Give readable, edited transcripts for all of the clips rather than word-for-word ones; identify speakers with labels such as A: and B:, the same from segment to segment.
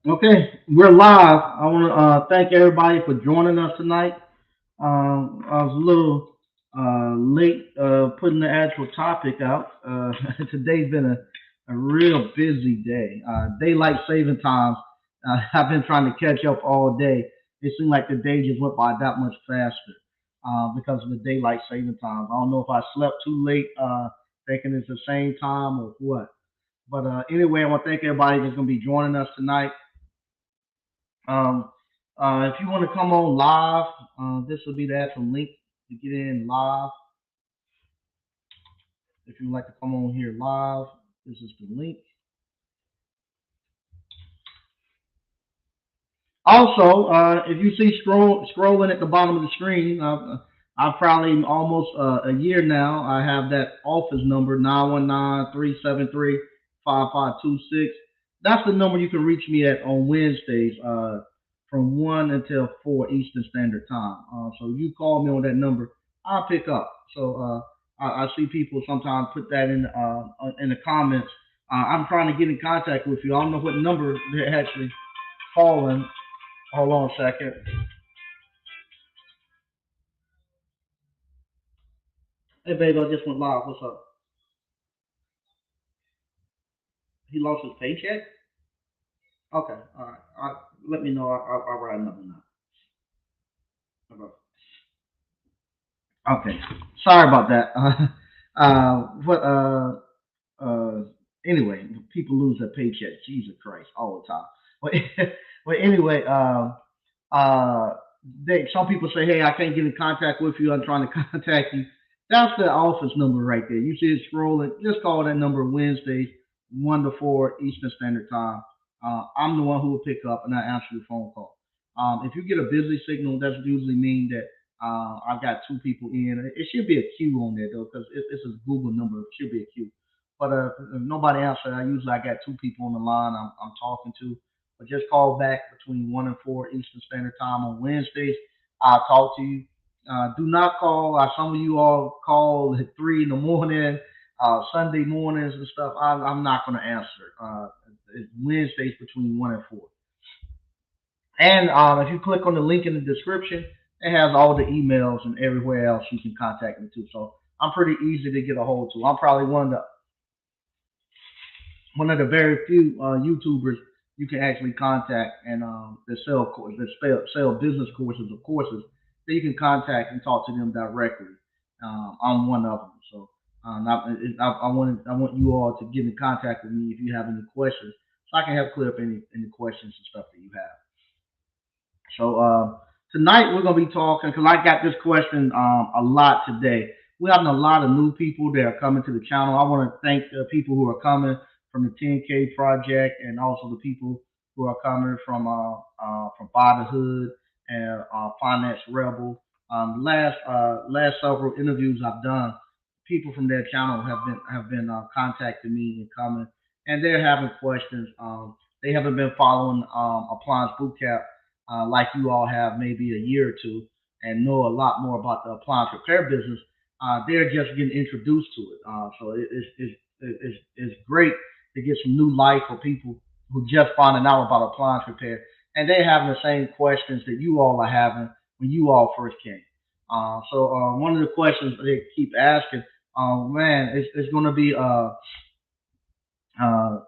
A: Okay, we're live. I want to thank everybody for joining us tonight. I was a little late putting the actual topic out. Today's been a real busy day. Daylight saving times. I've been trying to catch up all day. It seemed like the day just went by that much faster because of the daylight saving times. I don't know if I slept too late, thinking it's the same time or what. But anyway, I want to thank everybody that's going to be joining us tonight. Um, if you want to come on live, this will be the actual link to get in live. If you'd like to come on here live, this is the link. Also, if you see scrolling at the bottom of the screen, I've probably almost a year now. I have that office number 919-373-5526. That's the number you can reach me at on Wednesdays from 1 until 4 Eastern Standard Time. So you call me on that number, I'll pick up. So I see people sometimes put that in the comments. I'm trying to get in contact with you. I don't know what number they're actually calling. Hold on a second. Hey, babe, I just went live. What's up? He lost his paycheck? Okay, all right. Let me know. I'll write another note. Okay, sorry about that. But anyway, people lose their paycheck. Jesus Christ, all the time. But but anyway, uh, some people say, hey, I can't get in contact with you. I'm trying to contact you. That's the office number right there. You see it scrolling. Just call that number Wednesdays, 1 to 4 Eastern Standard Time. I'm the one who will pick up and I answer your phone call. If you get a busy signal, that's usually mean that I've got two people in. It should be a queue on there though, because it's a Google number. It should be a queue. But if nobody answers, I got two people on the line I'm talking to. But just call back between 1 and 4 Eastern Standard Time on Wednesdays. I'll talk to you. Do not call. Some of you all call at 3 in the morning, Sunday mornings and stuff. I'm not going to answer. It's Wednesdays between 1 and 4. And if you click on the link in the description, it has all the emails and everywhere else you can contact me too. So I'm pretty easy to get a hold to. I'm probably one of the very few YouTubers you can actually contact and that sell business courses or courses that you can contact and talk to them directly. I'm one of them. So I want you all to get in contact with me if you have any questions, so I can help clear up any questions and stuff that you have. So tonight we're gonna be talking because I got this question a lot today. We're having a lot of new people that are coming to the channel. I want to thank the people who are coming from the 10K project and also the people who are coming from Buy the Hood and Finance Rebel. Last several interviews I've done, people from their channel have been contacting me and coming, and they're having questions. They haven't been following Appliance Bootcamp like you all have maybe a year or two and know a lot more about the appliance repair business. They're just getting introduced to it. So it's great to get some new life for people who just finding out about appliance repair, and they're having the same questions that you all are having when you all first came. So one of the questions they keep asking, man, it's going to be uh, uh,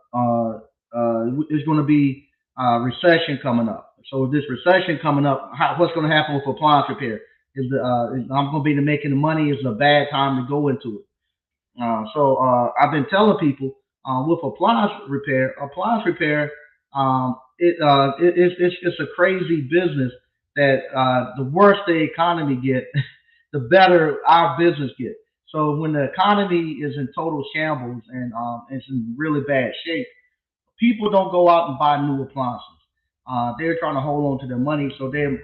A: it's going to be recession coming up. So this recession coming up, what's going to happen with appliance repair? I'm going to be making the money? Is a bad time to go into it? So I've been telling people with appliance repair, it's a crazy business that the worse the economy get, the better our business get. So when the economy is in total shambles and it's in really bad shape, people don't go out and buy new appliances. They're trying to hold on to their money, so they're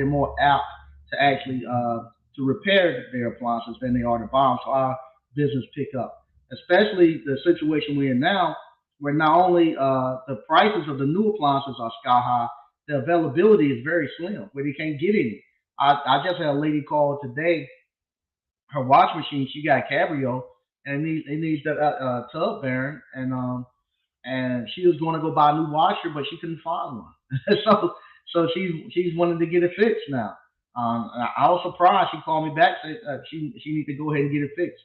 A: more apt to actually to repair their appliances than they are to buy them. So our business pick up, especially the situation we're in now, where not only the prices of the new appliances are sky high, the availability is very slim, where they can't get any. I just had a lady call today. Her wash machine, she got a Cabrio, and it needs that tub bearing, and she was going to go buy a new washer, but she couldn't find one. so she's wanting to get it fixed now. I was surprised. She called me back, said she need to go ahead and get it fixed.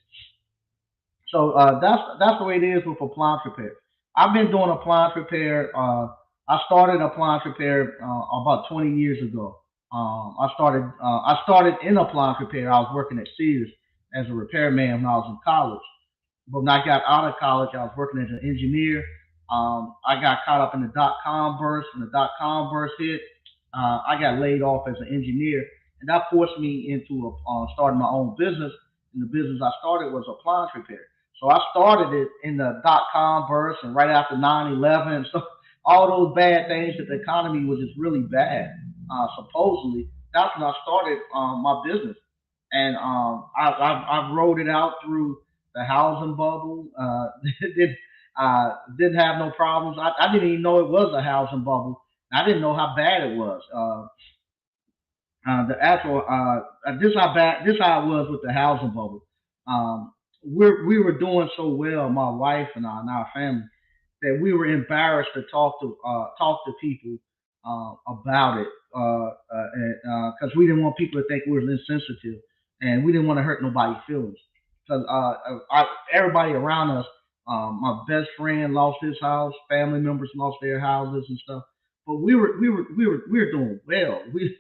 A: So that's the way it is with appliance repair. I've been doing appliance repair. I started appliance repair about 20 years ago. I started in appliance repair. I was working at Sears as a repairman when I was in college. But when I got out of college, I was working as an engineer. I got caught up in the dot com burst. When the dot com burst hit, I got laid off as an engineer, and that forced me into starting my own business. And the business I started was appliance repair. So I started it in the dot com burst, and right after 9/11, and so all those bad things that the economy was just really bad. Supposedly, that's when I started my business, and I've rode it out through the housing bubble. Didn't have no problems. I didn't even know it was a housing bubble. I didn't know how bad it was. The actual this how it was with the housing bubble. We were doing so well, my wife and our family, that we were embarrassed to talk to people about it, because we didn't want people to think we were insensitive, and we didn't want to hurt nobody's feelings. Because everybody around us, my best friend lost his house, family members lost their houses and stuff. But we were doing well. We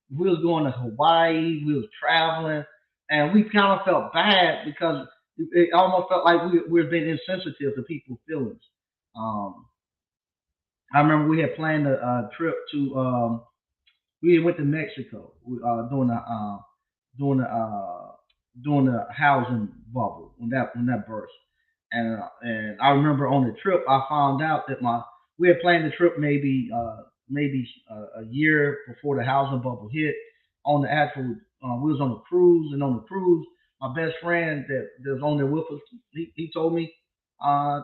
A: was going to Hawaii, we was traveling, and we kind of felt bad because it almost felt like we were being insensitive to people's feelings. Um, I remember we had planned a trip to we went to Mexico during the during the housing bubble when that burst. And I remember on the trip I found out that my we had planned the trip maybe a year before the housing bubble hit. On the actual we was on a cruise, and on the cruise my best friend that was on there with us, he told me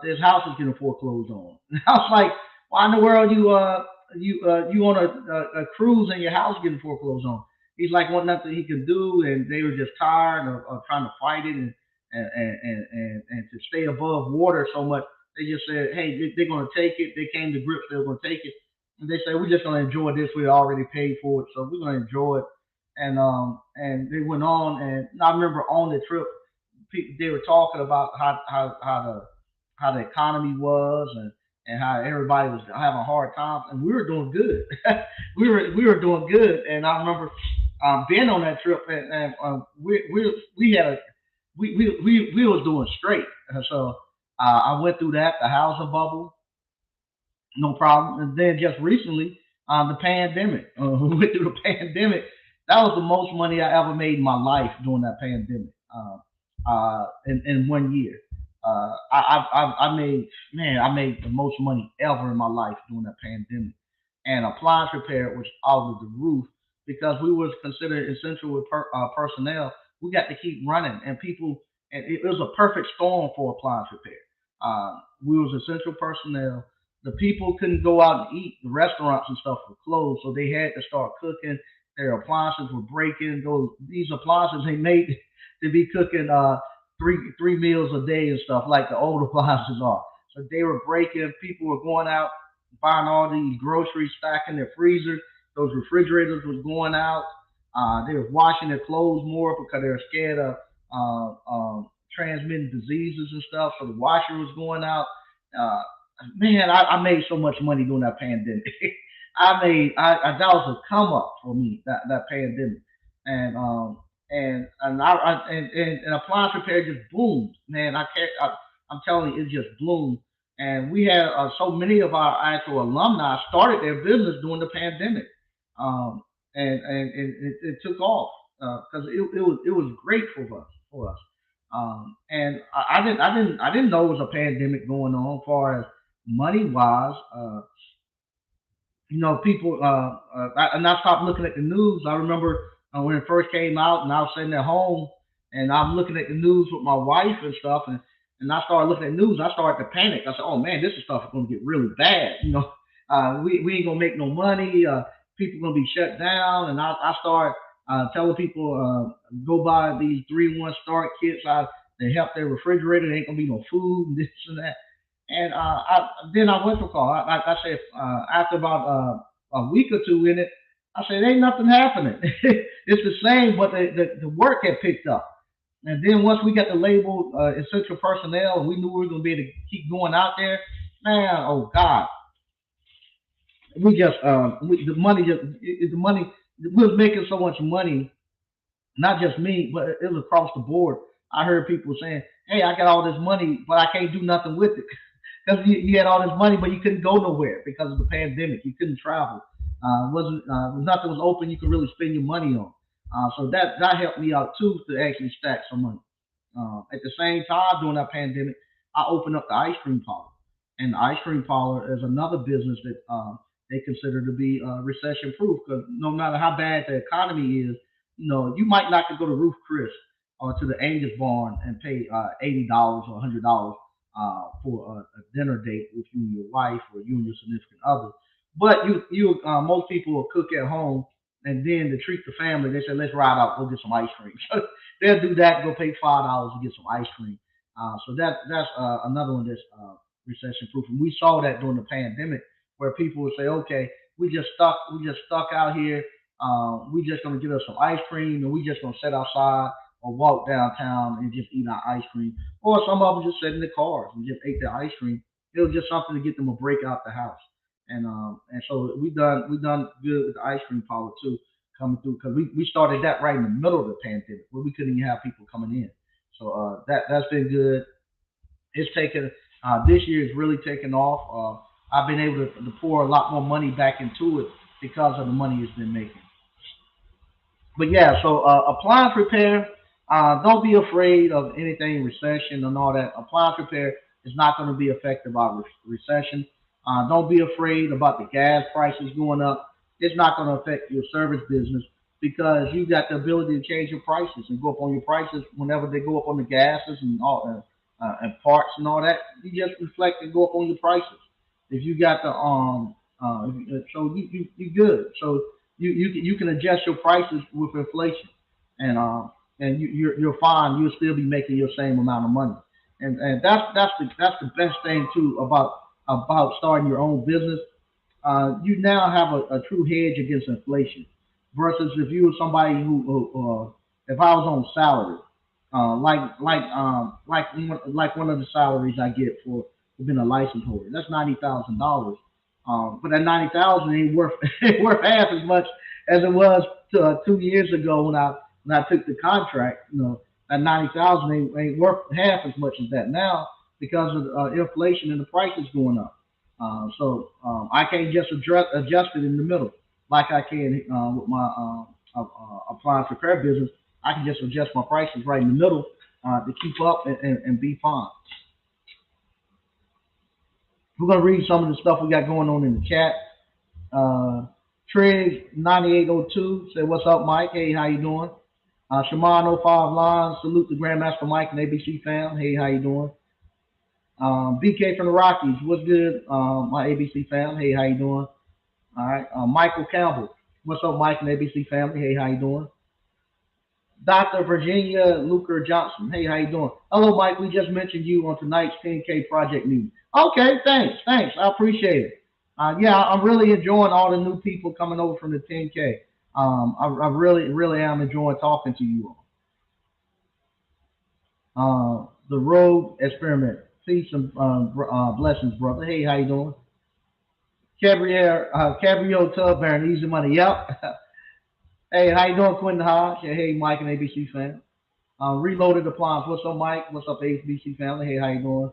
A: his house is getting foreclosed on. And I was like, why in the world you on a cruise and your house getting foreclosed on? He's like, well, nothing he can do, and they were just tired of trying to fight it and to stay above water so much. They just said, hey, they're going to take it. They came to grips. They were going to take it, and they said, we're just going to enjoy this. We already paid for it, so we're going to enjoy it. And they went on, and I remember on the trip, they were talking about how the economy was, and how everybody was having a hard time, and we were doing good. We were doing good, and I remember being on that trip, and we had a we was doing straight. And so I went through that, the housing bubble, no problem. And then just recently, the pandemic. We went through the pandemic. That was the most money I ever made in my life during that pandemic. In 1 year. I made, man, I made the most money ever in my life during that pandemic. And appliance repair was out of the roof because we was considered essential with personnel. We got to keep running, and people, and it was a perfect storm for appliance repair. We was essential personnel. The people couldn't go out and eat. The restaurants and stuff were closed, so they had to start cooking. Their appliances were breaking. These appliances they made to be cooking three meals a day and stuff like the old appliances are. So they were breaking. People were going out buying all these groceries, stacking their freezers. Those refrigerators was going out. They were washing their clothes more because they were scared of transmitting diseases and stuff. So the washer was going out. Uh, Man, I made so much money during that pandemic. I that was a come up for me, that pandemic, and and appliance repair just boomed. Man, I'm telling you, it just bloomed. And we had so many of our actual alumni started their business during the pandemic, um, and it took off because it was great for us. And I didn't know it was a pandemic going on, as far as money wise. People, and I stopped looking at the news. I remember when it first came out, and I was sitting at home, and I'm looking at the news with my wife and stuff, and I started looking at news. I started to panic. I said, "Oh man, this is stuff is going to get really bad." We ain't gonna make no money. People gonna be shut down, and I start telling people go buy these 3-1 start kits. They help their refrigerator. There ain't gonna be no food and this and that. And then I went to call. I said after about a week or two in it, I said ain't nothing happening. It's the same, but the work had picked up. And then once we got the label essential personnel, and we knew we were gonna be able to keep going out there, man. Oh God, we just the money just the money we was making so much money, not just me, but it was across the board. I heard people saying, "Hey, I got all this money, but I can't do nothing with it." Because you had all this money, but you couldn't go nowhere because of the pandemic. You couldn't travel. Wasn't Nothing was open. You could really spend your money on. So that helped me out too to actually stack some money. At the same time, during that pandemic, I opened up the ice cream parlor, and the ice cream parlor is another business that they consider to be recession proof. Because no matter how bad the economy is, you might not could go to Roof Chris or to the Angus Barn and pay $80 or $100 for a dinner date with you and your wife or you and your significant other. But most people will cook at home, and then to treat the family, they say let's ride out, go get some ice cream. So they'll do that, go pay $5 to get some ice cream. So that's another one that's recession proof. And we saw that during the pandemic, where people would say, okay, we just stuck out here. We just gonna get us some ice cream, and we just gonna sit outside or walk downtown and just eat our ice cream. Or some of them just sat in the cars and just ate their ice cream. It was just something to get them a break out the house. And so we done good with the ice cream parlor too, coming through because we started that right in the middle of the pandemic where we couldn't even have people coming in. So that's been good. It's taken This year is really taken off. I've been able to pour a lot more money back into it because of the money it's been making. But yeah, so appliance repair. Don't be afraid of anything recession and all that. Appliance repair is not going to be affected by recession. Don't be afraid about the gas prices going up. It's not going to affect your service business because you got the ability to change your prices and go up on your prices whenever they go up on the gases and all and parts and all that. You just reflect and go up on your prices. If you got the so you good. So you can adjust your prices with inflation, and you're fine. You'll still be making your same amount of money, and that's the best thing too about starting your own business. You now have a true hedge against inflation, versus if you were somebody if I was on salary, like one of the salaries I get for being a license holder. That's $90,000. But that 90,000 ain't worth ain't worth half as much as it was 2 years ago when I took the contract. That 90,000 ain't worth half as much as that now because of inflation and the prices going up. I can't just adjust it in the middle like I can with my appliance repair business. I can just adjust my prices right in the middle to keep up and be fine. We're gonna read some of the stuff we got going on in the chat. Trig 9802 said, "What's up, Mike? Hey, how you doing?" Shaman 05 Lines, salute the Grandmaster Mike and ABC fam. Hey, how you doing? BK from the Rockies, what's good? My ABC fam. Hey, how you doing? All right. Michael Campbell, what's up, Mike and ABC family? Hey, how you doing? Dr. Virginia Luker Johnson. Hey, how you doing? Hello, Mike. We just mentioned you on tonight's 10K project meeting. Okay, thanks. I appreciate it. Yeah, I'm really enjoying all the new people coming over from the 10K. I really am enjoying talking to you all. The road experiment. Peace and blessings, brother. Hey, how you doing? Cabrio Tub Baron, Easy Money. Yep. Hey, how you doing, Quentin Hodge? Hey, Mike and ABC fan. Reloaded Appliance. What's up, Mike? What's up, ABC family? Hey, how you doing?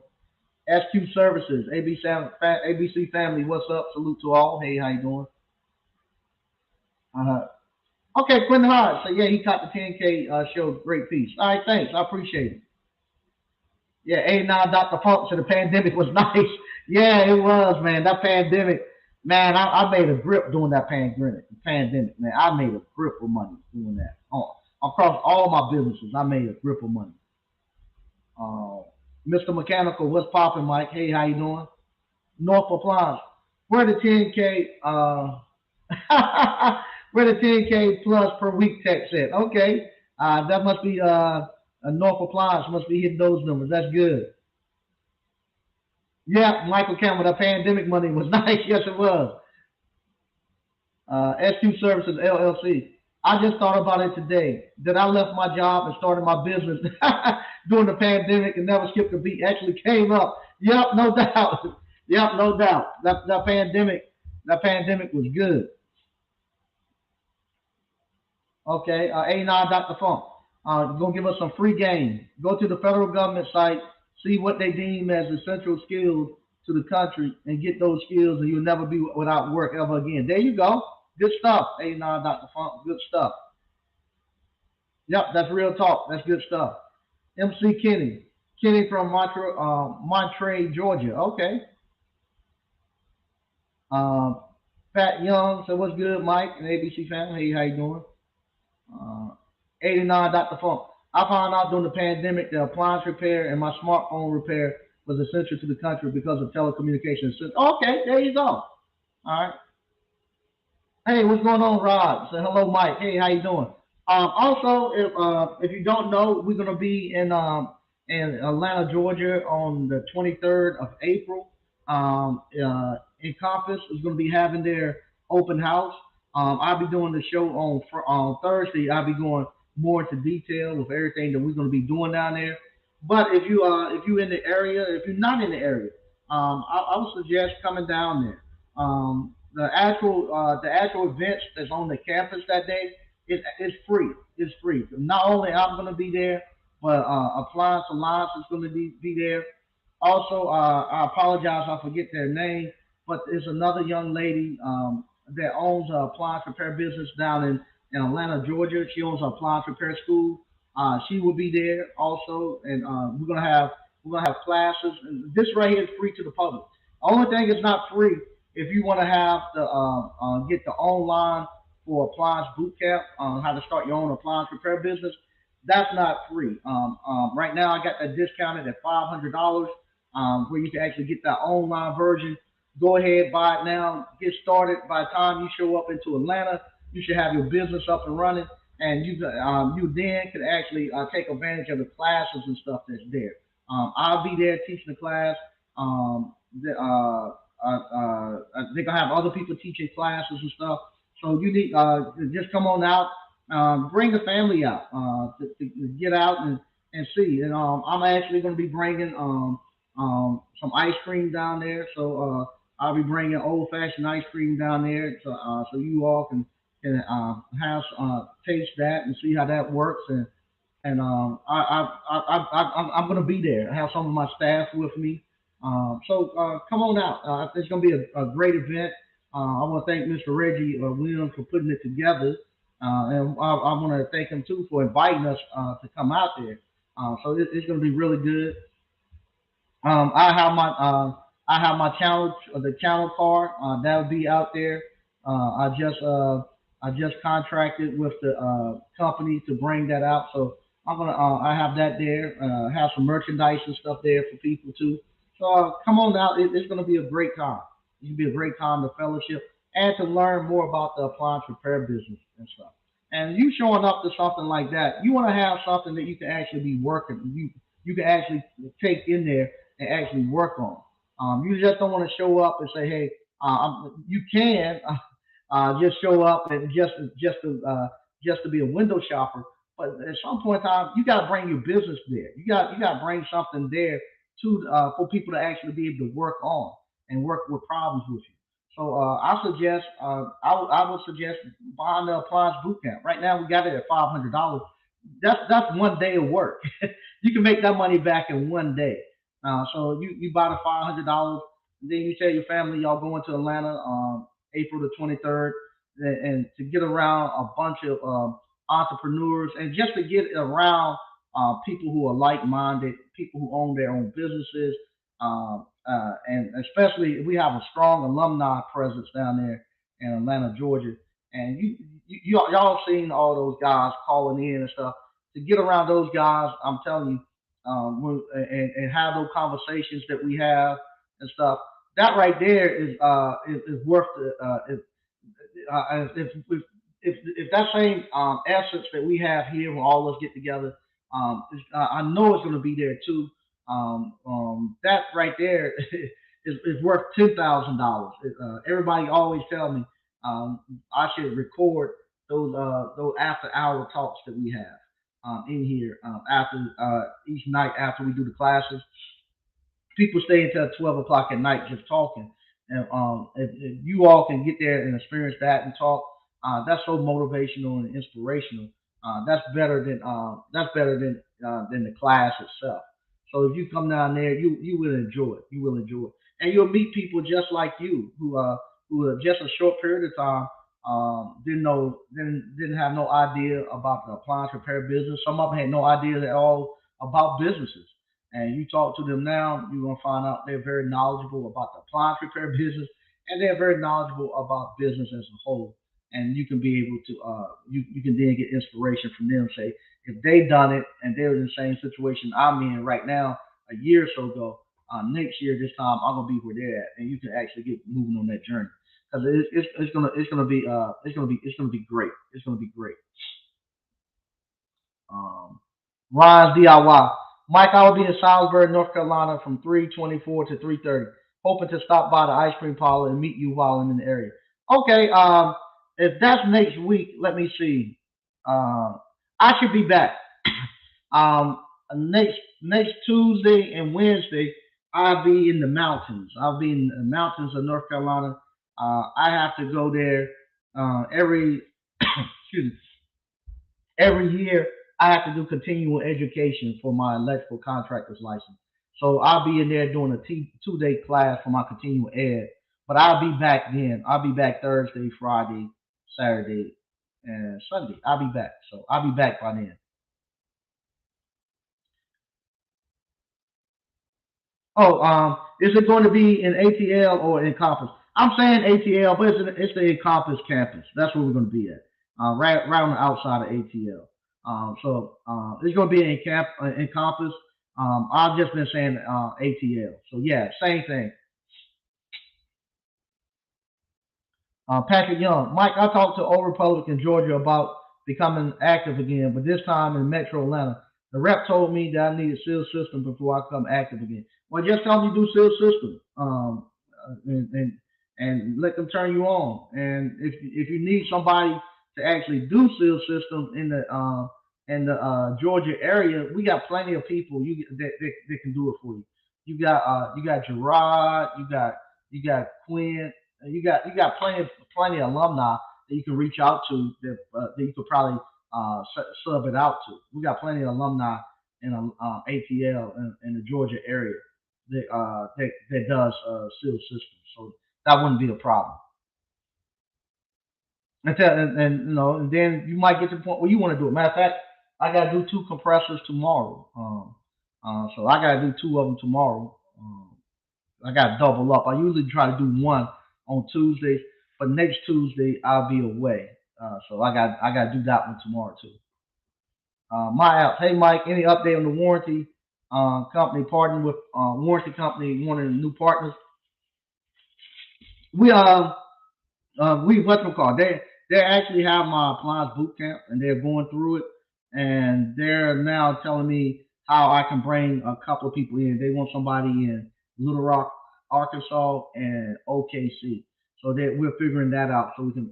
A: SQ Services, ABC family. What's up? Salute to all. Hey, how you doing? Uh, okay, Quentin Hodge. So yeah, he caught the 10K show. Great piece. All right, thanks. I appreciate it. Yeah, 89 Dr. Funk. So the pandemic was nice. Yeah, it was, man. That pandemic, man. I made a grip during that pandemic, man. I made a grip of money doing that. Across all my businesses, I made a grip of money. Uh, Mr. Mechanical, what's popping, Mike? Hey, how you doing? North Appliance. Where the 10K where the 10K plus per week text at? Okay. That must be a North Appliance must be hitting those numbers. That's good. Yeah, Michael Campbell, the pandemic money was nice. Yes, it was. SQ Services LLC. I just thought about it today. That I left my job and started my business during the pandemic and never skipped a beat. Actually came up. Yep, no doubt. Yep, no doubt. That pandemic was good. Okay, 89 Dr. Funk. Gonna give us some free game. Go to the federal government site, see what they deem as essential skills to the country, and get those skills, and you'll never be without work ever again. There you go. Good stuff. 89 Dr. Funk. Good stuff. Yep, that's real talk. That's good stuff. MC Kenny. Kenny from Monterey, Georgia. Okay. Um, Pat Young. So what's good, Mike and ABC family? Hey, how you doing? Uh, 89 Dr. Funk. I found out during the pandemic that appliance repair and my smartphone repair was essential to the country because of telecommunications. Okay, there you go. All right. Hey, what's going on, Rod? Say hello, Mike. Hey, how you doing? Also, if you don't know, we're gonna be in Atlanta, Georgia, on the 23rd of April. Encompass is gonna be having their open house. I'll be doing the show on Thursday. I'll be going more into detail with everything that we're gonna be doing down there. But if you in the area, if you're not in the area, I would suggest coming down there. The actual events that's on the campus that day is free. It's free. Not only I'm going to be there, but Appliance Alliance is going to be there. Also, I apologize, I forget their name, but there's another young lady that owns a appliance repair business down in Atlanta, Georgia. She owns an appliance repair school. She will be there also, and we're gonna have classes. And this right here is free to the public. Only thing is not free if you want to have the get the online for appliance boot camp on how to start your own appliance repair business. That's not free. Right now, I got that discounted at $500, where you can actually get that online version. Go ahead, buy it now, get started. By the time you show up into Atlanta, you should have your business up and running, and you then can actually take advantage of the classes and stuff that's there. I'll be there teaching the class. They're gonna have other people teaching classes and stuff. So you need to just come on out, bring the family out to get out and see. And I'm actually going to be bringing some ice cream down there. So I'll be bringing old fashioned ice cream down there, so you all can taste that and see how that works. And I'm going to be there. I have some of my staff with me. So come on out. It's going to be a great event. I want to thank Mr. Reggie Williams for putting it together, and I want to thank him too for inviting us to come out there. So it's going to be really good. Um, I have my uh, I have my channel the channel card that'll be out there. I just contracted with the company to bring that out, so I have that there. Have some merchandise and stuff there for people too. So come on out. It's gonna be a great time. It'll be a great time to fellowship and to learn more about the appliance repair business and stuff. And you showing up to something like that, you want to have something that you can actually be working. You can actually take in there and actually work on. You just don't want to show up and say, "Hey, you can just show up and just to be a window shopper." But at some point in time, you got to bring your business there. You got to bring something there to for people to actually be able to work on and work with problems with you. So I would suggest buying the appliance boot camp. Right now, we got it at $500. That's one day of work. You can make that money back in one day. So you buy the $500, then you tell your family y'all going to Atlanta April the 23rd, and to get around a bunch of entrepreneurs and just to get around people who are like-minded, people who own their own businesses, and especially we have a strong alumni presence down there in Atlanta, Georgia. And y'all seen all those guys calling in and stuff. To get around those guys, I'm telling you, and have those conversations that we have and stuff. That right there is worth the if that same essence that we have here when all of us get together, I know it's going to be there too. That right there is worth $10,000. Everybody always tell me I should record those after hour talks that we have in here after each night after we do the classes. People stay until 12 o'clock at night just talking. And if you all can get there and experience that and talk, that's so motivational and inspirational. That's better than the class itself. So if you come down there, you will enjoy it. You will enjoy it, and you'll meet people just like you who just a short period of time didn't have no idea about the appliance repair business. Some of them had no idea at all about businesses, and you talk to them now, you're gonna find out they're very knowledgeable about the appliance repair business, and they're very knowledgeable about business as a whole. And you can be able to you can then get inspiration from them. Say if they done it and they're in the same situation I'm in right now, a year or so ago, next year this time I'm gonna be where they're at, and you can actually get moving on that journey because it's gonna be great. It's gonna be great. Um, Ron's DIY. Mike, I will be in Salisbury, North Carolina from 3:24 to 3:30. Hoping to stop by the ice cream parlor and meet you while I'm in the area. Okay, if that's next week, let me see. Uh, I should be back. Next Tuesday and Wednesday, I'll be in the mountains. I'll be in the mountains of North Carolina. I have to go there every excuse me, every year. I have to do continual education for my electrical contractor's license. So I'll be in there doing a 2 day class for my continual ed. But I'll be back then. I'll be back Thursday, Friday, Saturday, and Sunday. I'll be back. So I'll be back by then. Oh, is it going to be in ATL or in Compass? I'm saying ATL, but it's the Encompass campus. That's where we're going to be at, right on the outside of ATL. So it's going to be in Compass. I've just been saying ATL. So yeah, same thing. Patrick Young, Mike, I talked to Old Republic in Georgia about becoming active again, but this time in Metro Atlanta. The rep told me that I needed seal system before I come active again. Well, just tell me do seal system, and let them turn you on. And if you need somebody to actually do seal system in the Georgia area, we got plenty of people that can do it for you. You got Gerard, you got Quinn, you got plenty of alumni that you can reach out to that you could probably sub it out to. We got plenty of alumni in ATL in the Georgia area that does seal systems, so that wouldn't be a problem. And you know, and then you might get to the point where you want to do it. Matter of fact, I got to do two compressors tomorrow. So I got to do two of them tomorrow. I got to double up. I usually try to do one on Tuesdays, but next Tuesday I'll be away. So I got to do that one tomorrow too. My app. Hey Mike, any update on the warranty company partnering with warranty company, one of the new partners? We we what's it called? They actually have my appliance boot camp and they're going through it and they're now telling me how I can bring a couple of people in. They want somebody in Little Rock, Arkansas, and OKC. So that we're figuring that out so we can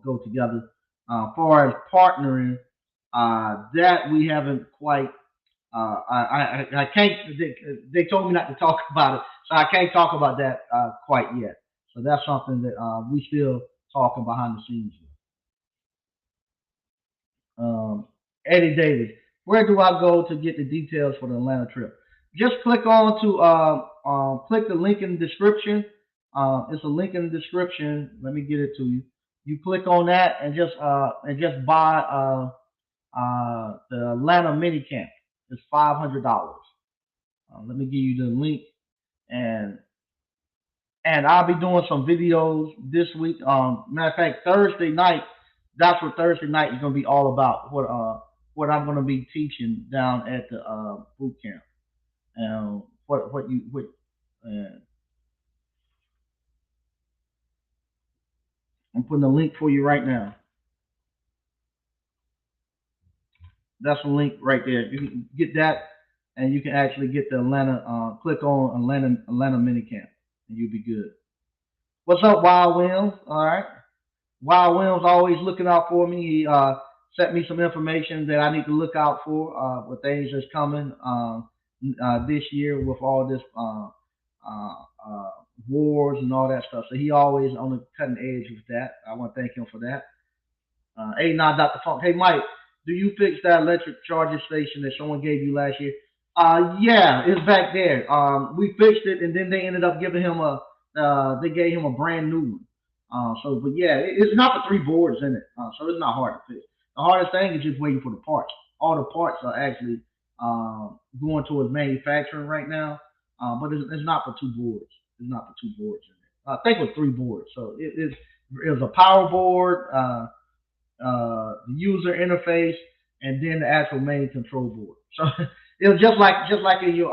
A: go together. As far as partnering, that we haven't quite. I can't. They told me not to talk about it, so I can't talk about that quite yet. So that's something that we still talking behind the scenes. Eddie Davis, where do I go to get the details for the Atlanta trip? Just click on to click the link in the description. It's a link in the description. Let me get it to you. You click on that and just buy the Atlanta mini camp. It's $500. Let me give you the link and I'll be doing some videos this week. Matter of fact, Thursday night, that's what Thursday night is going to be all about. What I'm going to be teaching down at the boot camp. What you what I'm putting a link for you right now. That's a link right there. You can get that, and you can actually get the Atlanta. Click on Atlanta minicamp. and you'll be good. What's up, Wild Williams? All right. Wild Williams always looking out for me. He sent me some information that I need to look out for with things that's coming this year with all this uh, uh, wars and all that stuff. So he always on the cutting edge with that. I want to thank him for that. Hey, now, Dr. Funk. Hey, Mike, do you fix that electric charging station that someone gave you last year? Yeah, it's back there. We fixed it, and then they ended up giving him a. They gave him a brand new one. But yeah, it's not the three boards in it, so it's not hard to fix. The hardest thing is just waiting for the parts. All the parts are actually going towards manufacturing right now, but it's not for two boards. It's not for two boards in it. I think it was three boards. So it was a power board. The user interface, and then the actual main control board. So it was just like in your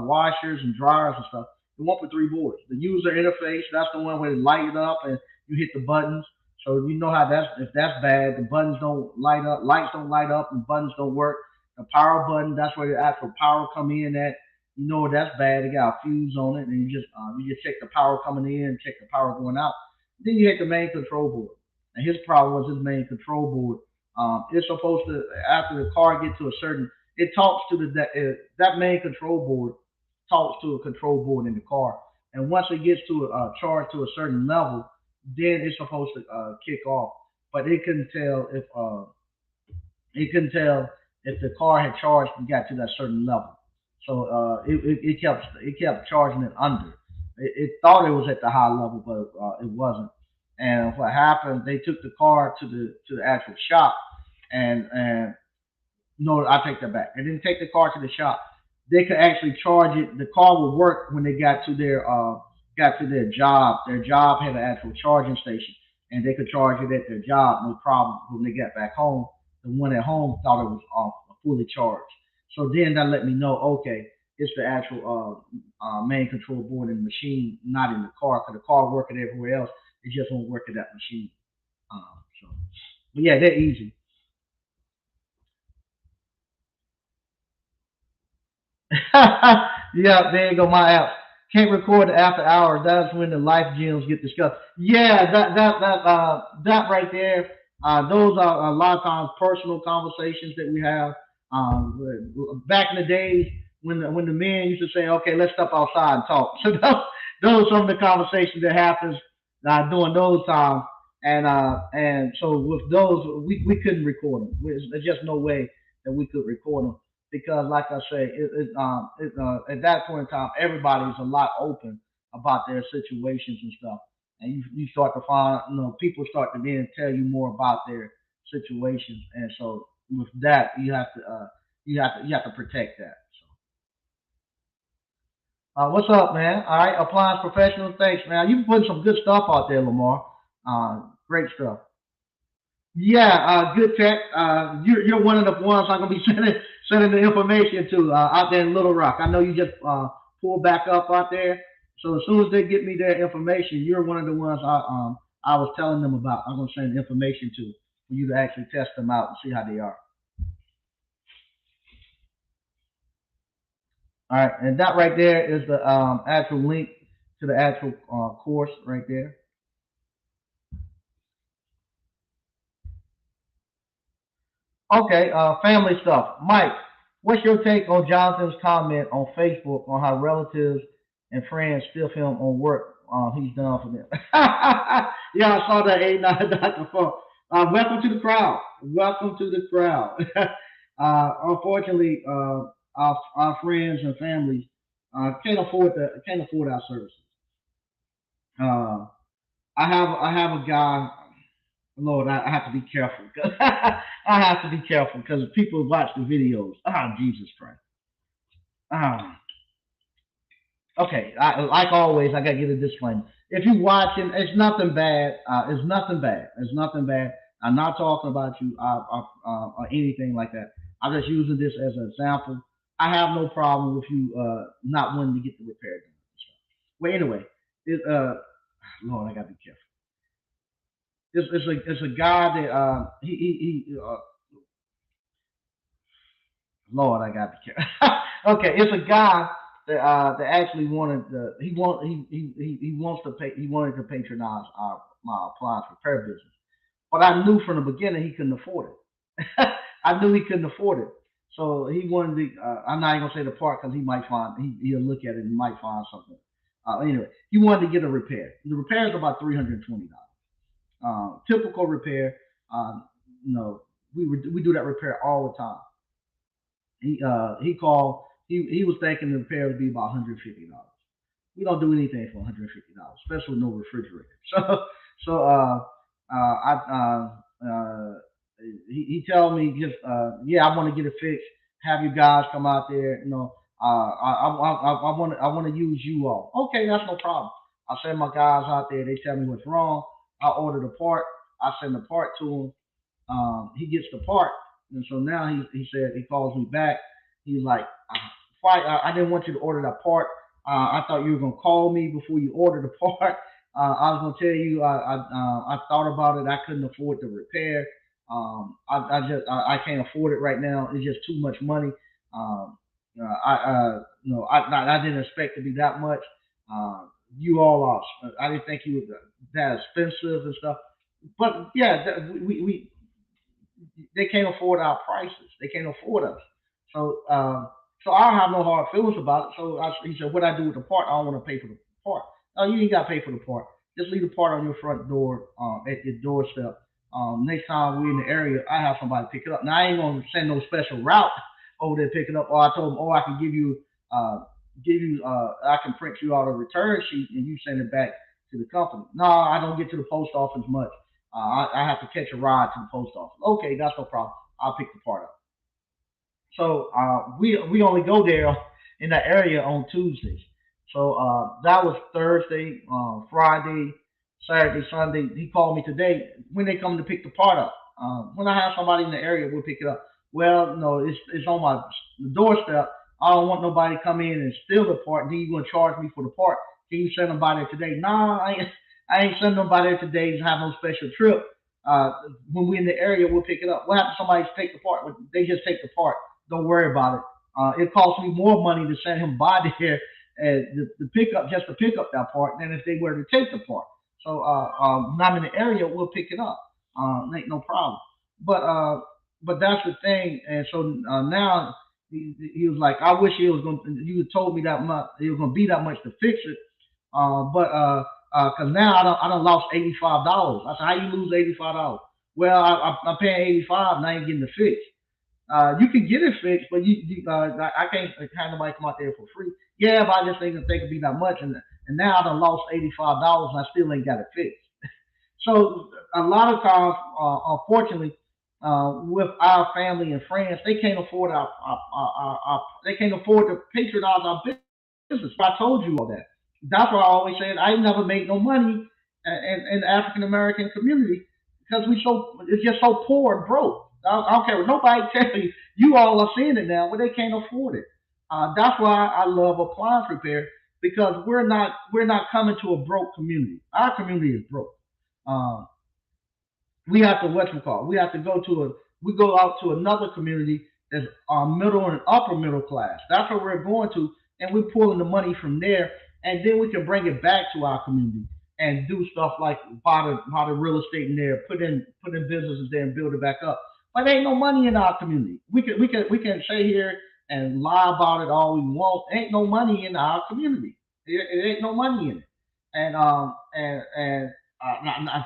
A: washers and dryers and stuff. You want the three boards. The user interface, that's the one where it light it up and you hit the buttons. So you know how that's if that's bad, the buttons don't light up, lights don't light up, and buttons don't work. The power button, that's where the actual power come in at. You know that's bad. It got a fuse on it, and you just check the power coming in, check the power going out. Then you hit the main control board. And his problem was his main control board. It's supposed to after the car gets to a certain, it talks to that main control board talks to a control board in the car, and once it gets to a charge to a certain level, then it's supposed to kick off. But it couldn't tell if the car had charged and got to that certain level. So it kept charging it under. It thought it was at the high level, but it wasn't. And what happened? They took the car to the actual shop, and no, I take that back. They didn't take the car to the shop. They could actually charge it. The car would work when they got to their job. Their job had an actual charging station, and they could charge it at their job, no problem. When they got back home, the one at home thought it was fully charged. So then that let me know, okay, it's the actual main control board in the machine, not in the car, because the car working everywhere else. It just won't work at that machine. So, but yeah, they're easy. Yeah, there you go. My app can't record the after hours. That's when the life gems get discussed. Yeah, that right there. Those are a lot of times personal conversations that we have. Back in the days when the men used to say, "Okay, let's step outside and talk." So those are some of the conversations that happens during those times. And so with those, we couldn't record them. There's just no way that we could record them because, like I say, at that point in time, everybody's a lot open about their situations and stuff, and you start to find, people start to then tell you more about their situations, and so with that, you have to protect that. So, what's up, man? All right, Appliance Professional, thanks, man. You've putting some good stuff out there, Lamar. Great stuff. Yeah, good tech. You're one of the ones I'm gonna be sending the information to out there in Little Rock. I know you just pulled back up out there, so as soon as they get me their information, you're one of the ones I was telling them about. I'm gonna send information to for you to actually test them out and see how they are. All right, and that right there is the actual link to the actual course right there. Okay, family stuff. Mike, what's your take on Jonathan's comment on Facebook on how relatives and friends stiff him on work he's done for them? Yeah, I saw that. 89 Dr. Funk. Welcome to the crowd. Welcome to the crowd. Unfortunately, our friends and families can't afford our services. Uh, I have a guy. Lord, I have to be careful. I have to be careful because people watch the videos. Ah, Jesus Christ. Ah, okay. Like always, I gotta give a disclaimer. If you're watching, it's nothing bad. It's nothing bad. It's nothing bad. I'm not talking about you or anything like that. I'm just using this as an example. I have no problem with you not wanting to get the repair done. Well, anyway, Lord, I gotta be careful. It's a guy that Lord, I got to be careful. Okay, it's a guy They actually wanted he wants to pay he wanted to patronize my appliance repair business, but I knew from the beginning he couldn't afford it. I knew he couldn't afford it, so he wanted to. I'm not even gonna say the part because he might find he'll look at it and he might find something. Anyway, he wanted to get a repair. The repair is about $320. Typical repair. You know, we do that repair all the time. He called. He was thinking the repair would be about $150. We don't do anything for $150, especially with no refrigerator. So he tell me just yeah, I want to get it fixed. Have you guys come out there. I want to use you all. Okay, that's no problem. I send my guys out there. They tell me what's wrong. I order the part. I send the part to him. He gets the part, and so now he said he calls me back. He's like, I didn't want you to order that part. I thought you were gonna call me before you order the part. I was gonna tell you I thought about it. I couldn't afford the repair. I can't afford it right now. It's just too much money. I didn't expect it to be that much. Uh, you all are. I didn't think you were that expensive and stuff. But yeah, they can't afford our prices. They can't afford us. So I don't have no hard feelings about it. He said, "What I do with the part? I don't want to pay for the part. No, you ain't got to pay for the part. Just leave the part on your front door, at your doorstep. Next time we're in the area, I have somebody pick it up. Now I ain't gonna send no special route over there to pick it up. Or I told them, oh, I can I can print you out a return sheet and you send it back to the company. No, I don't get to the post office much. I have to catch a ride to the post office. Okay, that's no problem. I'll pick the part up. So we only go there in that area on Tuesdays. So that was Thursday, Friday, Saturday, Sunday. He called me today when they come to pick the part up. When I have somebody in the area, we'll pick it up. Well, no, it's on my doorstep. I don't want nobody to come in and steal the part. Then you gonna charge me for the part? Can you send them by there today? Nah, I ain't sending them by there today. To have no special trip. Uh, when we're in the area, we'll pick it up. What happens? If somebody take the part? Well, they just take the part. Don't worry about it. It costs me more money to send him by there and the pickup just to pick up that part than if they were to take the part. So when I'm in the area, we'll pick it up. Ain't no problem. But uh, but that's the thing. And so now he was like, I wish he was going. You had told me that much. It was going to be that much to fix it. Cause now I don't lost $85. I said, how you lose $85? Well, I'm paying 85 and I ain't getting the fix. You can get it fixed, but I can't have nobody come out there for free. Yeah, but I just think it'd be that much, and now I done lost $85 and I still ain't got it fixed. So a lot of times, unfortunately, with our family and friends, they can't afford they can't afford to patronize our business. I told you all that. That's why I always said I never made no money in the African American community because it's just so poor and broke. I don't care what nobody tell you. You all are seeing it now, but they can't afford it. That's why I love appliance repair because we're not coming to a broke community. Our community is broke. Uh, we have to what you call we have to go to a we go out to another community that's middle and upper middle class. That's where we're going to, and we're pulling the money from there, and then we can bring it back to our community and do stuff like buy the real estate in there, put in businesses there, and build it back up. But there ain't no money in our community. We can say here and lie about it all we want. Ain't no money in our community. It ain't no money in it. And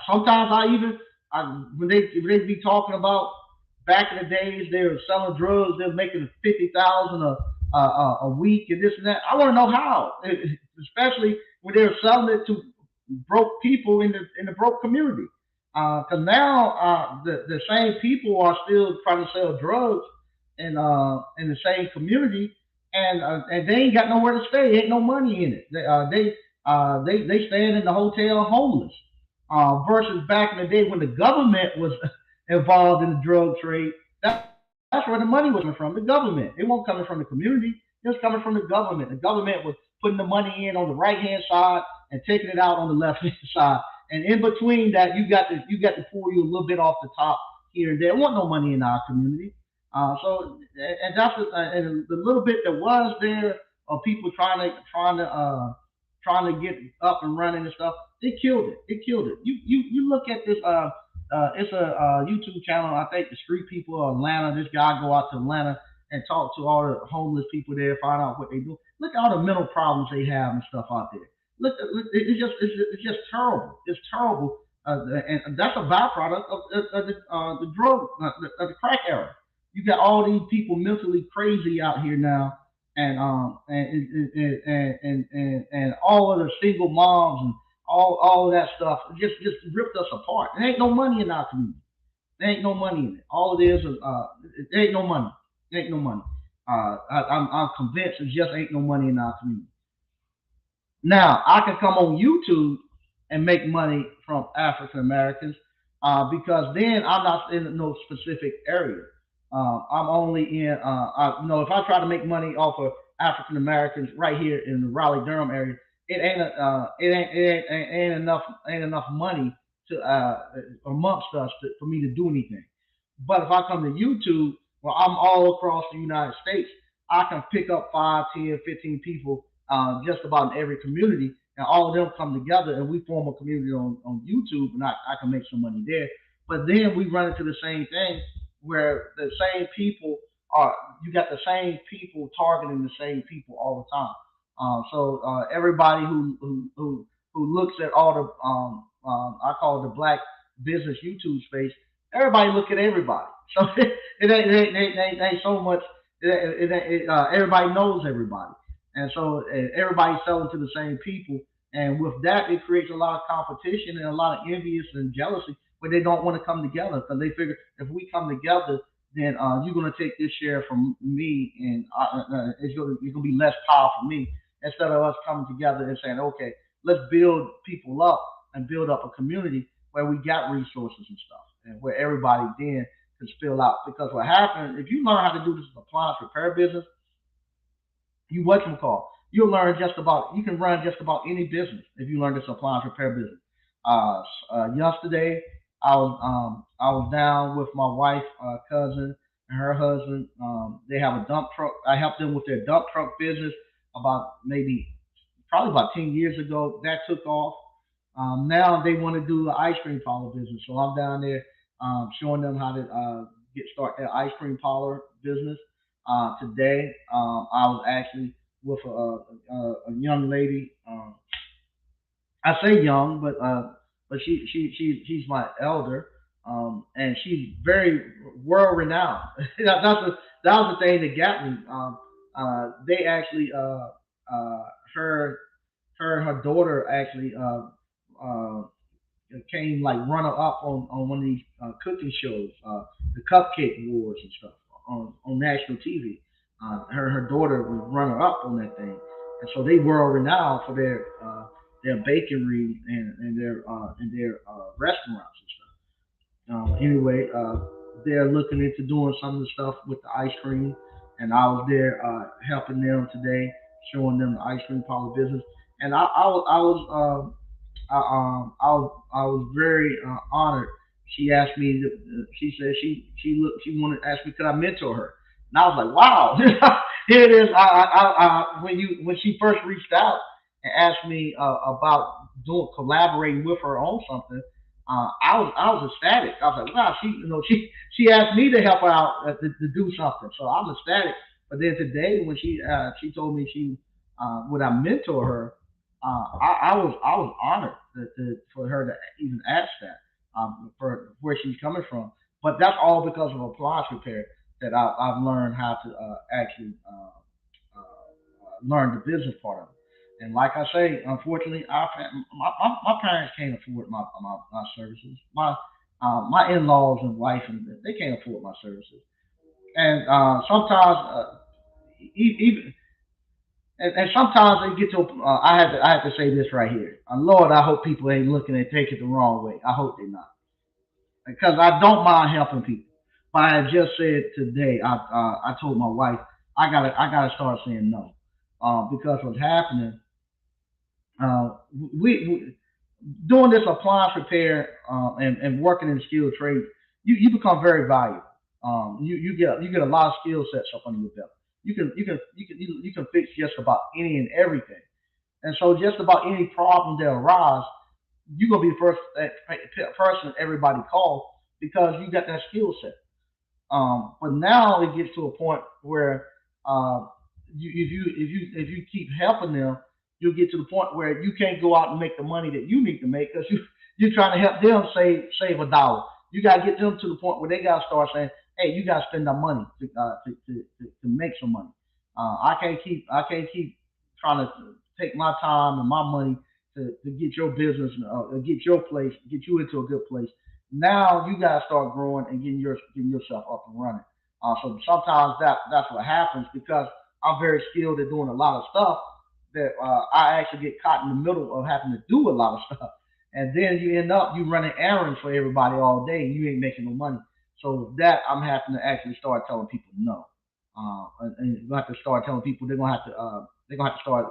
A: sometimes when they be talking about back in the days they were selling drugs, they were making 50,000 a week and this and that. I want to know how, especially when they were selling it to broke people in the broke community. Because now the same people are still trying to sell drugs in the same community, and they ain't got nowhere to stay. Ain't no money in it. They staying in the hotel homeless. Versus back in the day when the government was involved in the drug trade. That's where the money was coming from. The government. It wasn't coming from the community. It was coming from the government. The government was putting the money in on the right hand side and taking it out on the left hand side. And in between that, you got to pour you a little bit off the top here and there. There wasn't no money in our community. And that's and the little bit that was there. or people trying to get up and running and stuff. It killed it. It killed it. You look at this. It's a YouTube channel. I think the Street People of Atlanta. This guy go out to Atlanta and talk to all the homeless people there, find out what they do. Look at all the mental problems they have and stuff out there. Look, it's just terrible. It's terrible, and that's a byproduct of the drug, of the crack era. You got all these people mentally crazy out here now, and all of the single moms and all of that stuff just ripped us apart. There ain't no money in our community. There ain't no money in it. All it is there ain't no money. There ain't no money. I'm convinced it just ain't no money in our community. Now I can come on YouTube and make money from African Americans because then I'm not in no specific area. I'm only in, if I try to make money off of African Americans right here in the Raleigh Durham area, it ain't enough money to amongst us for me to do anything. But if I come to YouTube, well, I'm all across the United States, I can pick up 5, 10, 15 people just about in every community, and all of them come together and we form a community on YouTube, and I can make some money there. But then we run into the same thing where the same people are, you got the same people targeting the same people all the time. So everybody who looks at all the I call it the black business YouTube space, everybody look at everybody. So it ain't so much. Everybody knows everybody, and so everybody's selling to the same people. And with that, it creates a lot of competition and a lot of envious and jealousy, but they don't want to come together because they figure if we come together, then you're going to take this share from me, and it's going to be less power for me. Instead of us coming together and saying, okay, let's build people up and build up a community where we got resources and stuff, and where everybody then can spill out. Because what happens if you learn how to do this appliance repair business, you what you call you'll learn just about you can run just about any business if you learn this appliance repair business. Yesterday I was down with my wife, cousin, and her husband. They have a dump truck. I helped them with their dump truck business about maybe probably about 10 years ago. That took off. Now they want to do an ice cream parlor business, so I'm down there showing them how to get start their ice cream parlor business. Today, I was actually with a young lady. I say young, but she's my elder, and she's very world renowned. That was the thing that got me. They actually her and her daughter actually uh, came like runner up on one of these cooking shows, the Cupcake Wars and stuff on national TV. Her daughter was runner up on that thing, and so they world renowned for their bakery and their restaurants and stuff. Anyway, they're looking into doing some of the stuff with the ice cream, and I was there helping them today, showing them the ice cream parlor business. And I was very honored. She asked me. She said she wanted to ask me could I mentor her, and I was like, wow, here it is. When she first reached out and asked me about doing collaborating with her on something, I was ecstatic. I was like, wow, she asked me to help her out to do something, so I'm ecstatic. But then today when she told me she would I mentor her, I was honored for her to even ask that for where she's coming from. But that's all because of appliance repair that I've learned how to actually learn the business part of it. And like I say, unfortunately, my parents can't afford my services. My in-laws and wife and they can't afford my services. And sometimes even and sometimes they get to. I have to say this right here. Lord, I hope people ain't looking and take it the wrong way. I hope they're not, because I don't mind helping people. But I just said today, I told my wife I gotta start saying no, because what's happening, uh, we doing this appliance repair and working in skilled trades, you become very valuable. You get a lot of skill sets up under your belt. You can fix just about any and everything. And so just about any problem that arises, you're gonna be the first person everybody calls because you got that skill set. But now it gets to a point where uh, if you keep helping them, you'll get to the point where you can't go out and make the money that you need to make because you're trying to help them save a dollar. You got to get them to the point where they got to start saying, "Hey, you got to spend that money to make some money." I can't keep trying to take my time and my money to get your business, get your place, get you into a good place. Now you gotta start growing and getting yourself up and running. So sometimes that's what happens because I'm very skilled at doing a lot of stuff that I actually get caught in the middle of having to do a lot of stuff, and then you end up you running errands for everybody all day and you ain't making no money. So that I'm having to actually start telling people no, and you have to start telling people they're gonna have to start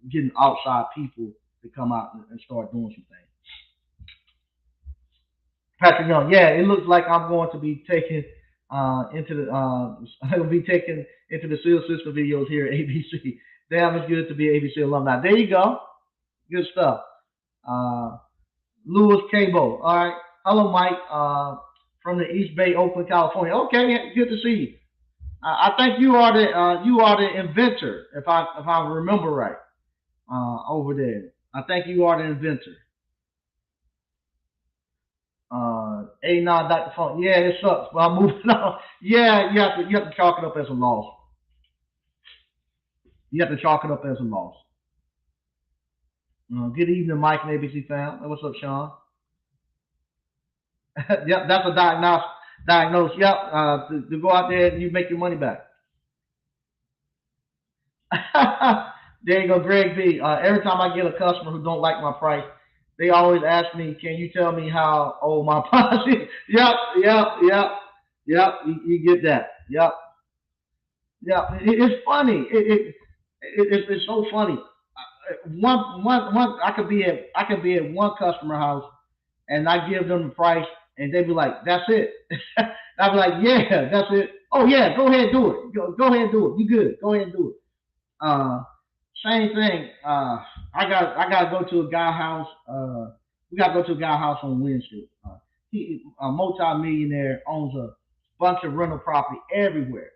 A: getting outside people to come out and start doing some things. Patrick Young, yeah, it looks like I'm going to be taken into the I'll be taken into the Seal System videos here at ABC. Damn, it's good to be ABC alumni. There you go, good stuff. Uh, Louis Cabo, all right. Hello, Mike, from the East Bay, Oakland, California. Okay, good to see you. I think you are the inventor, if I remember right, over there. I think you are the inventor. 89 Dr. Funk. Yeah, it sucks, but I'm moving on. Yeah, you have to chalk it up as a loss. You have to chalk it up as a loss. Good evening, Mike and ABC fam. Hey, what's up, Sean? Yep, that's a diagnose. Yep, to go out there and you make your money back. There you go, Greg B. Every time I get a customer who don't like my price, they always ask me, "Can you tell me how old my policy?" Yep, yep. Yep, you get that. Yep, yep. It's funny. It's so funny. One. I could be at one customer house and I give them the price and they be like, "That's it." I'd be like, "Yeah, that's it." Oh yeah, go ahead and do it. Go ahead and do it. You good? Go ahead and do it. Uh, Same thing. I gotta go to a guy house. We gotta go to a guy house on Wednesday. He a multi-millionaire owns a bunch of rental property everywhere.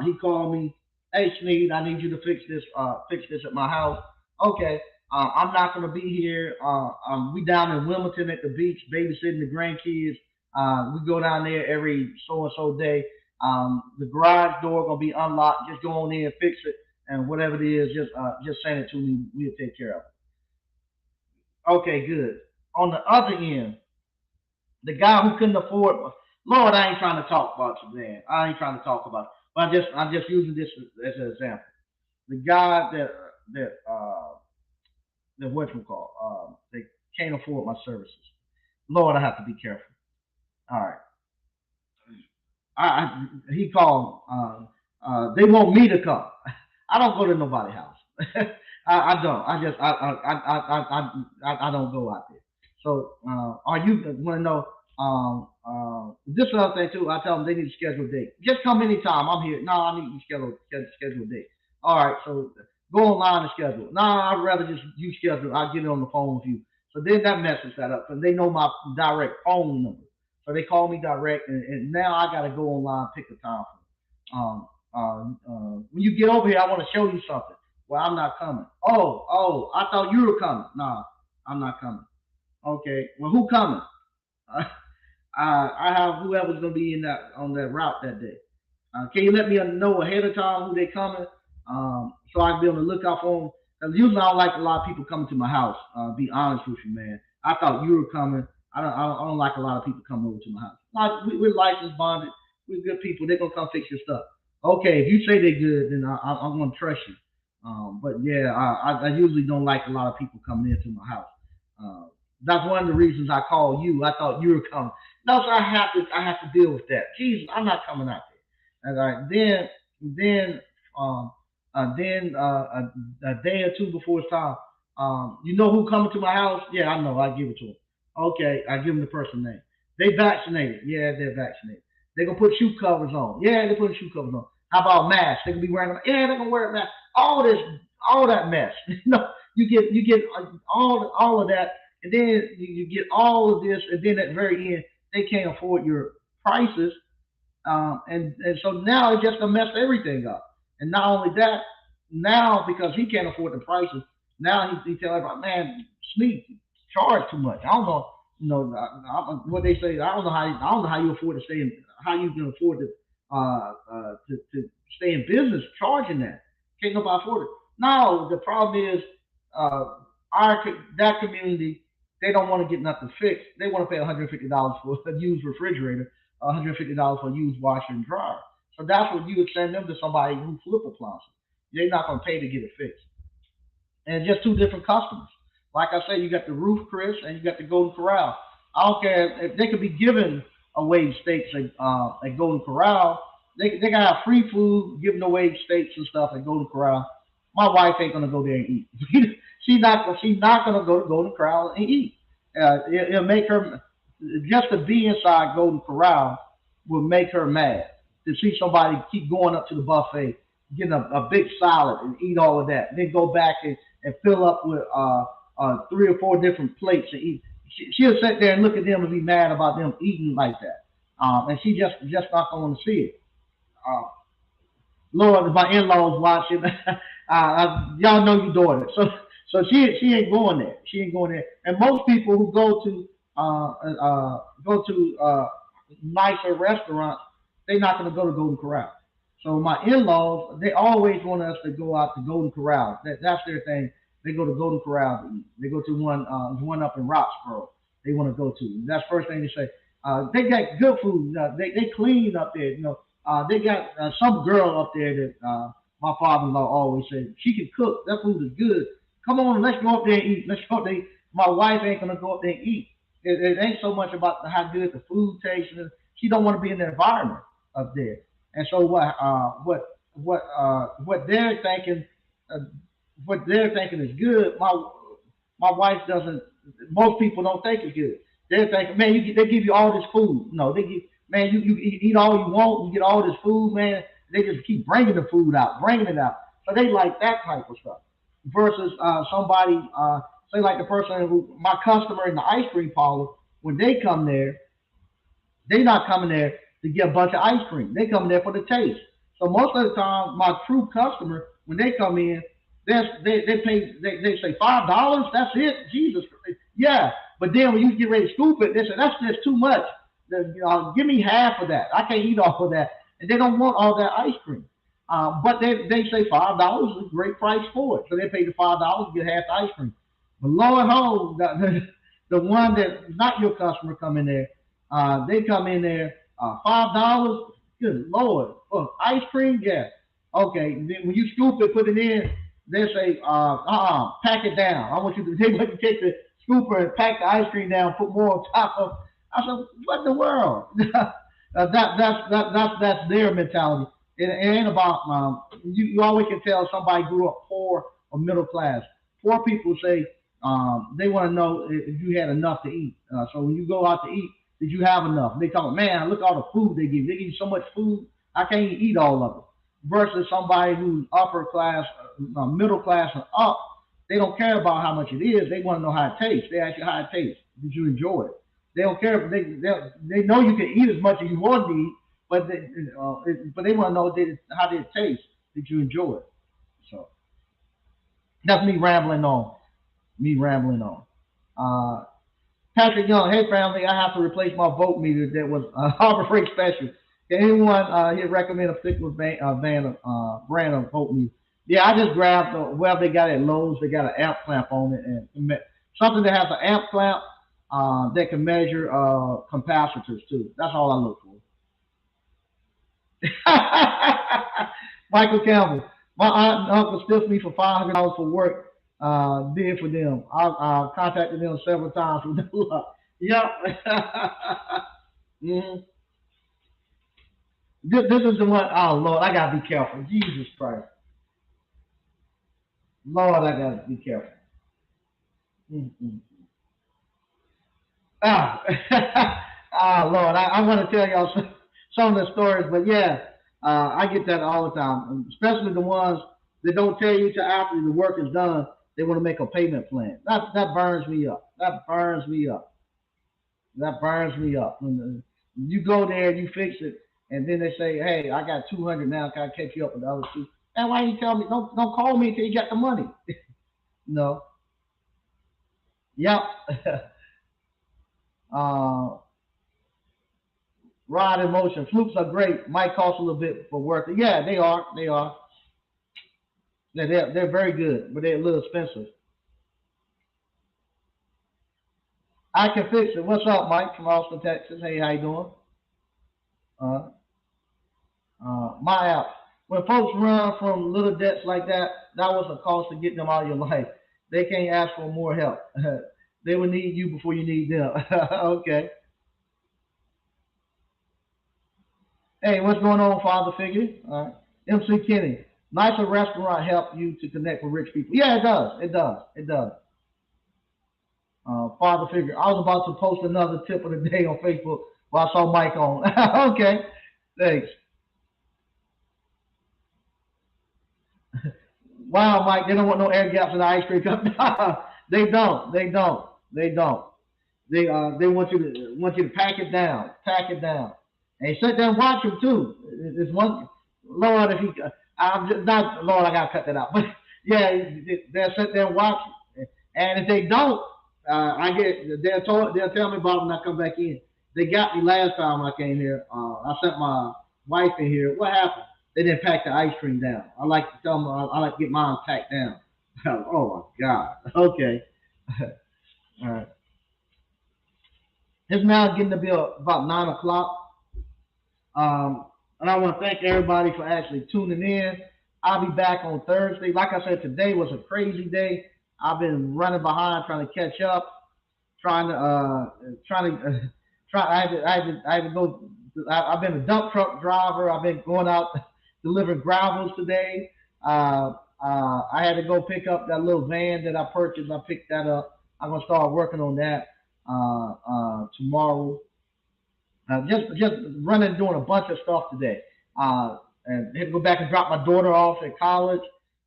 A: He called me, "Hey Sneed, I need you to fix this at my house." Okay. I'm not gonna be here. We down in Wilmington at the beach babysitting the grandkids. We go down there every so and so day. The garage door gonna be unlocked. Just go on in, fix it, and whatever it is, just send it to me. We'll take care of it. Okay, good. On the other end, the guy who couldn't afford. Lord, I ain't trying to talk about you, man. I ain't trying to talk about it. But I'm just using this as an example. The guy that what you call they can't afford my services. Lord, I have to be careful. All right. He called. They want me to come. I don't go to nobody's house. I don't. I just I don't go out there. So are you want to know? This another thing too. I tell them they need to schedule a date. Just come anytime. I'm here. No, I need to schedule a date. All right. So go online and schedule. No, I'd rather just you schedule. I'll get it on the phone with you. So then that messes that up. And they know my direct phone number. So they call me direct, and now I got to go online pick a time for them. When you get over here, I want to show you something. Well, I'm not coming. Oh, I thought you were coming. Nah, I'm not coming. Okay, well, who coming? I have whoever's gonna be in that on that route that day. Can you let me know ahead of time who they coming, so I can be on the lookout for them? 'Cause usually I don't like a lot of people coming to my house. Be honest with you, man. I thought you were coming. I don't like a lot of people coming over to my house. Like, we're licensed bonded. We're good people. They're gonna come fix your stuff. Okay, if you say they're good, then I'm gonna trust you. But yeah, I usually don't like a lot of people coming into my house. Uh, that's one of the reasons I called you. I thought you were coming. No, so I have to deal with that. Jesus, I'm not coming out there. And then um a day or two before it's time, you know who coming to my house? Yeah, I know. I give it to them. Okay, I give them the person name. They vaccinated. Yeah, they're vaccinated. They gonna put shoe covers on. Yeah, they're putting shoe covers on. How about masks? They can be wearing them. Yeah, they can wear a mask. All this, all that mess. You get all of that, and then you get all of this, and then at the very end, they can't afford your prices, and so now it just gonna mess everything up. And not only that, now because he can't afford the prices, now he tell everybody, man, Sneak charge too much. I don't know, what they say. I don't know how you afford to stay in, how you can afford to stay in business charging that. Can't nobody afford it. No, the problem is uh, that community, they don't want to get nothing fixed. They want to pay $150 for a used refrigerator, $150 for a used washer and dryer. So that's what you would send them to somebody who flip appliances. They're not going to pay to get it fixed. And just two different customers. Like I say, you got the Roof Chris and you got the Golden Corral. I don't care if they could be given away steaks at Golden Corral. They gotta have free food, giving away steaks and stuff at Golden Corral. My wife ain't gonna go there and eat. She's not gonna go to Golden Corral and eat. It'll make her, just to be inside Golden Corral will make her mad to see somebody keep going up to the buffet, getting a big salad and eat all of that, and then go back and fill up with three or four different plates and eat. She'll sit there and look at them and be mad about them eating like that, and she just not going to see it. Uh, Lord, my in-laws watching. Y'all know your daughter, so she ain't going there. She ain't going there. And most people who go to nicer restaurants, they're not going to go to Golden Corral. So my in-laws, they always want us to go out to Golden Corral. That's their thing. They go to Golden Corral to eat. They go to one up in Roxborough. They want to go to. That's the first thing they say. They got good food. They clean up there. They got some girl up there that my father-in-law always said she can cook. That food is good. Come on, let's go up there and eat. Let's go up there. My wife ain't gonna go up there and eat. It ain't so much about how good the food tastes. She don't want to be in the environment up there. And so what they're thinking, uh, what they're thinking is good. My wife doesn't. Most people don't think it's good. They're thinking, man, they give you all this food. No, they give, man, you eat all you want, you get all this food, man. They just keep bringing the food out, bringing it out. So they like that type of stuff. Versus somebody, say like the person who, my customer in the ice cream parlor, when they come there, they not coming there to get a bunch of ice cream. They come there for the taste. So most of the time, my true customer, when they come in, they say $5. That's it. Jesus, yeah. But then when you get ready to scoop it, they say that's just too much. Give me half of that. I can't eat all of that, and they don't want all that ice cream. But they say $5 is a great price for it, so they pay the $5 to get half the ice cream. But lo and behold, the one that's not your customer come in there, they come in there $5. Good Lord, ice cream, yeah. Okay, then when you scoop it, put it in, they say, pack it down. I want you to they want you to take the scooper and pack the ice cream down, put more on top of. I said, what in the world? That's their mentality. It ain't about you always can tell somebody grew up poor or middle class. Poor people say they want to know if you had enough to eat. So when you go out to eat, did you have enough? They talk, man, look at all the food they give. They give you so much food, I can't even eat all of it. Versus somebody who's upper class, middle class, and up, they don't care about how much it is. They want to know how it tastes. They ask you how it tastes. Did you enjoy it? They don't care. They know you can eat as much as you want to eat, but they want to know how did it taste? Did you enjoy it? So that's me rambling on. Me rambling on. Uh, Patrick Young, hey family, I have to replace my vote meter that was Harbor Freight special. Can anyone here recommend a particular brand of vote meter? Yeah, I just grabbed they got it at Lowe's. They got an amp clamp on it, and something that has an amp clamp that can measure capacitors too. That's all I look for. Michael Campbell, my aunt and uncle stiffed me for $500 for work did for them. I contacted them several times with no luck. Yep. hmm this is the one. Oh Lord, I gotta be careful. Jesus Christ, Lord, I gotta be careful. Mm-mm. Ah, ah, Lord, I want to tell y'all some of the stories, but yeah, I get that all the time, especially the ones that don't tell you till after the work is done. They want to make a payment plan. That burns me up. That burns me up. That burns me up. When you go there and you fix it, and then they say, "Hey, I got 200 now. Can I catch you up with the other two?" And why you tell me? Don't call me until you got the money. No. Yep. uh, Rod in motion. Flukes are great. Might cost a little bit for work. Yeah, they are. They are. They're very good, but they're a little expensive. I can fix it. What's up, Mike from Austin, Texas? Hey, how you doing? Uh, my app. When folks run from little debts like that, that was a cost to get them out of your life. They can't ask for more help. They will need you before you need them. Okay. Hey, what's going on, father figure? All right. MC Kenny. Nicer restaurant help you to connect with rich people. Yeah, it does. It does. It does. Father figure. I was about to post another tip of the day on Facebook while I saw Mike on. Okay. Thanks. Wow, Mike, they don't want no air gaps in the ice cream cup. They don't. They don't. They don't. They want you to pack it down, pack it down, and sit there and watch them too. It's one Lord if he I'm just not Lord I gotta cut that out, but yeah, they'll sit there and watch, and if they don't, they'll tell me about it when I come back in. They got me last time I came here. I sent my wife in here. What happened? They didn't pack the ice cream down. I like to tell them I like to get mine packed down. Oh my God. Okay. All right. It's now getting to be about 9 o'clock. And I want to thank everybody for actually tuning in. I'll be back on Thursday. Like I said, today was a crazy day. I've been running behind trying to catch up, trying to try. I had to go. I've been a dump truck driver. I've been going out delivering gravels today. I had to go pick up that little van that I purchased. I picked that up. I'm gonna start working on that tomorrow. Just running, doing a bunch of stuff today. And had to go back and drop my daughter off at college.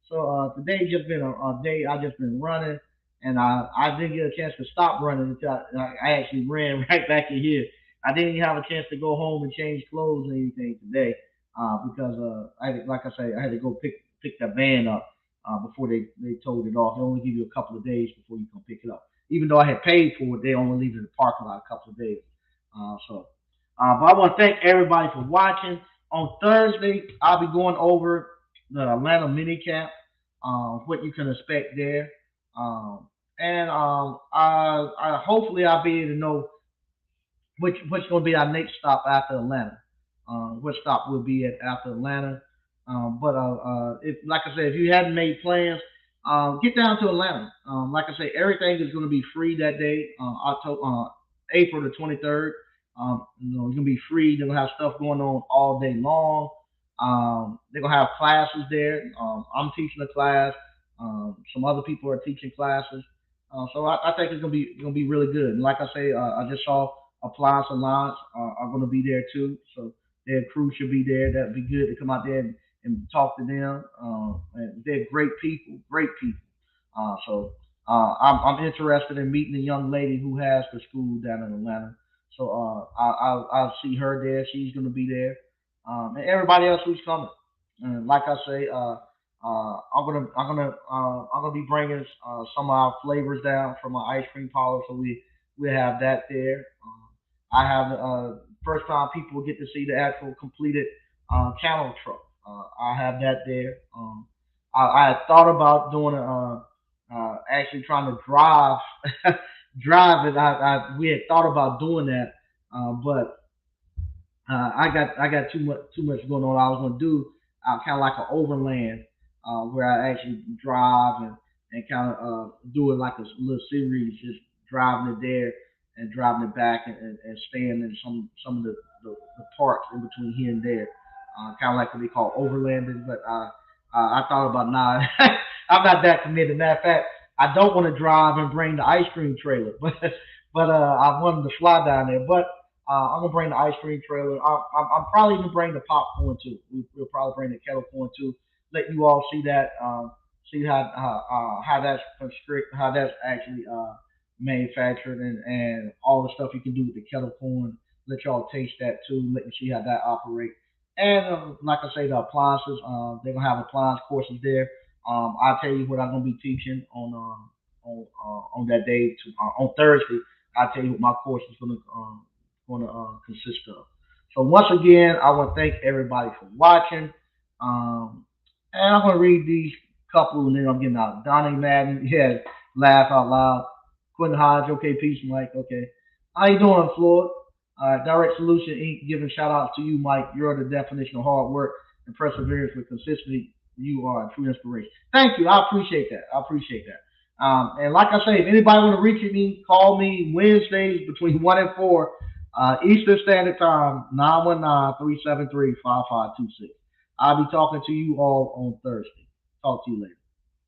A: So today just been a day I just been running, and I didn't get a chance to stop running until I actually ran right back in here. I didn't even have a chance to go home and change clothes or anything today because like I say, I had to go pick that van up before they towed it off. They only give you a couple of days before you can pick it up. Even though I had paid for it, they only leave it in the parking lot a couple of days. But I want to thank everybody for watching. On Thursday, I'll be going over the Atlanta minicamp, what you can expect there, and hopefully I'll be able to know what's going to be our next stop after Atlanta. What stop we'll be at after Atlanta. But if like I said, if you hadn't made plans, get down to Atlanta. Like I say, everything is going to be free that day, April the 23rd. You're gonna be free. They're gonna have stuff going on all day long. They're gonna have classes there. I'm teaching a class. Some other people are teaching classes. So I think it's gonna be really good. And like I say, I just saw Appliance are gonna be there too. So their crew should be there. That'd be good to come out there and talk to them. And they're great people. Great people. I'm interested in meeting the young lady who has the school down in Atlanta. So I'll see her there. She's gonna be there, and everybody else who's coming. And like I say, I'm gonna be bringing some of our flavors down from our ice cream parlor, so we have that there. I have first time people will get to see the actual completed channel truck. I have that there. I had thought about doing actually trying to drive drive it. We had thought about doing that, but I got too much going on. I was gonna do kind of like an overland where I actually drive and kind of do it like a little series, just driving it there and driving it back and staying in some of the parks in between here and there, kind of like what they call overlanding. But I thought about nah, I'm not that committed. Matter of fact, I don't want to drive and bring the ice cream trailer, but I wanted to fly down there. But I'm gonna bring the ice cream trailer. I'm probably even bring the popcorn too. We'll probably bring the kettle corn too. Let you all see that. See how that's constrict, how that's actually manufactured, and all the stuff you can do with the kettle corn. Let y'all taste that too. Let you see how that operates. And like I say, the appliances. They're gonna have appliance courses there. I'll tell you what I'm gonna be teaching on that day on Thursday. I'll tell you what my course is gonna consist of. So once again, I want to thank everybody for watching. Um, and I'm gonna read these couple, and then I'm getting out. Donnie Madden, yeah, laugh out loud. Quentin Hodge, okay, peace, Mike, okay. How you doing, Floyd? Direct Solution Inc. Giving shout outs to you, Mike. You're the definition of hard work and perseverance with consistency. You are a true inspiration. Thank you. I appreciate that. I appreciate that. And like I say, if anybody want to reach me, call me Wednesdays between 1 and 4 Eastern Standard Time, 919-373-5526. I'll be talking to you all on Thursday. Talk to you later.